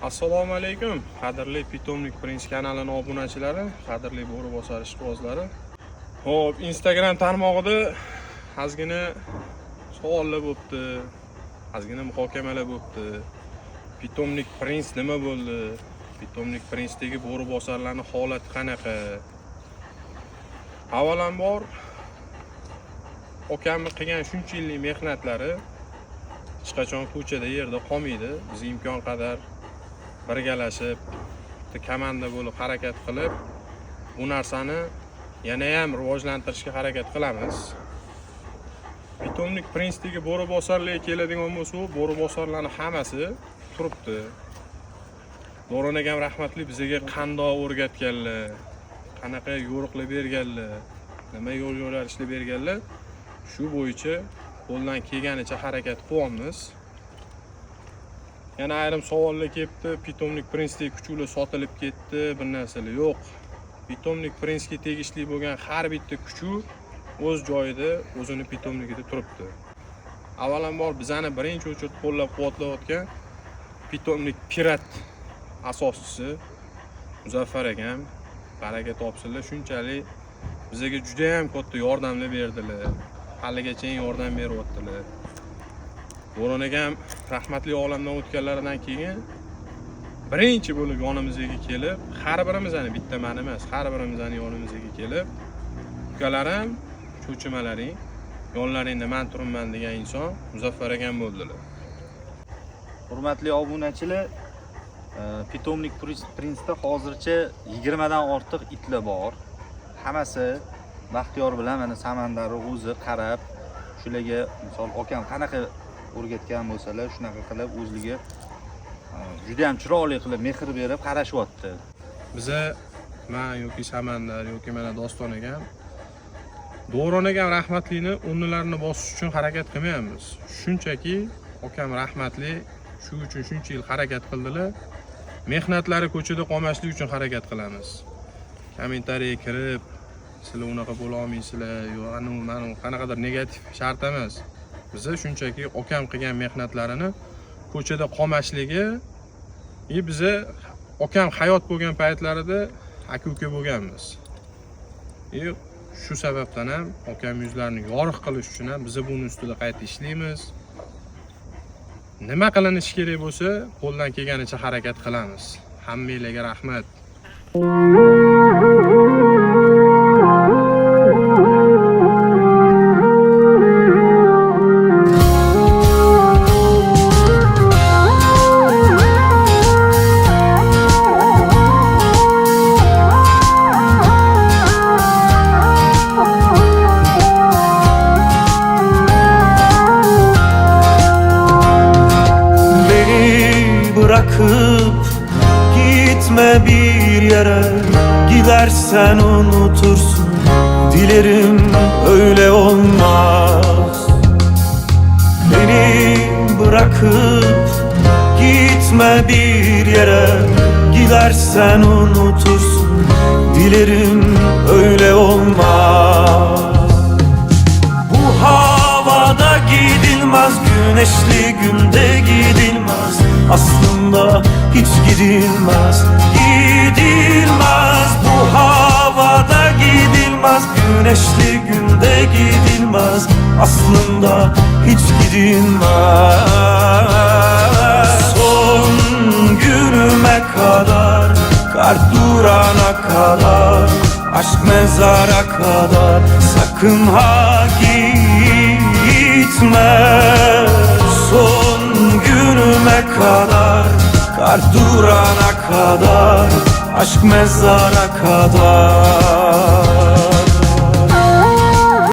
Assalomu alaykum, qadrli Pitomnik Prince kanalining obunachilari, qadrli bo'ri bosar ishqibozlari. Xo'p, Instagram tarmog'ida ozgina savollar bo'libdi, ozgina muhokamalar bo'libdi. Pitomnik Prince nima bo'ldi? Pitomnik Prince'dagi bo'ri bosarlarning holati qanaqa? Avvalambor okamning qilgan shuncha yillik mehnatlari hech qachon ko'chada yerda qolmaydi. Biz imkon qadar birgalashib, komanda bo'lib harakat qilib, bu narsani yana ham rivojlantirishga harakat qilamiz. Pitomnik Prince'dagi bo'ri bosarlarga keladigan bo'lsa, bo'ri bosarlarning hammasi turibdi. Do'ronagam rahmatli bizga qandoq o'rgatganlar, qanaqa yo'riqlar berganlar, nima yo'l yo'nalishlar berganlar, shu bo'yicha qo'ldan kelganicha harakat qilyapmiz. Yana ayrim savollar kelibdi, Pitomnik Prince'dagi kuchuklar sotilib ketdi, bir narsalar yo'q. Pitomnik Prince'ga tegishli bo'lgan har bitta kuchuk o'z joyida, o'zini pitomligida turibdi. Avvalambor bizani birinchi o'chirib qo'llab-quvvatlayotgan Pitomnik Pirat asoschisi Muzaffar akam, baraka topsinlar, shunchalik bizga juda ham katta yordamlar berdilar. Haligacha yordam beryaptilar. Bo'ron akam rahmatli olamdan o'tganlaridan keyin birinchi bo'lib yonimizga kelib, har birimizni bitta men emas, har birimizni yonimizga kelib, ukalarim, cho'chimalaring, yonlaringda men turibman degan inson Muzaffar akam bo'ldilar. Hurmatli obunachilar, Pitomnik Prince'da hozircha 20 dan ortiq itlar bor. Hammasi Baxtiyor bilan mana Samandarni o'zi qarab, shularga misol okam qanaqa o'rgatgan bo'lsalar, shunaqa qilib o'zliga juda ham chiroyli qilib mehr berib qarashyapti. Biza men yoki Samandar yoki mana Doston akam, Do'ron akam rahmatlikni o'rnlarini bosish uchun harakat qilmaymiz. Shunchaki okam rahmatli shu uchun shuncha yil harakat qildilar. Mehnatlari ko'chada qolmaslik uchun harakat qilamiz. Kommentariyaga kirib, sizlar unaqa bo'la olmaysizlar, yo mana qanaqadir negativ shart emas. Biz shunchaki okam qilgan mehnatlarini ko'chada qolmasligi, biza okam hayot bo'lgan paytlarida aka-uka bo'lganmiz. Shu sababdan ham okam yuzlarini yorug' qilish uchun ham biz buni ustida qayta ishlaymiz. Nima qilinishi kerak bo'lsa, qo'ldan kelganicha harakat qilamiz. Hammanglarga rahmat. Bırakıp gitme bir yere, gidersen unutursun. Dilerim öyle olmaz. Beni bırakıp gitme bir yere, gidersen unutursun. Dilerim öyle olmaz. Bu havada gidilmez, güneşli günde gidilmez. Aslında hiç gidilmez, gidilmez. Bu havada gidilmez, güneşli günde gidilmez. Aslında hiç gidilmez. Son günüme kadar, kalp durana kadar, aşk mezara kadar, sakın ha gitme. Son günüme kadar, kalp durana kadar, aşk mezara kadar.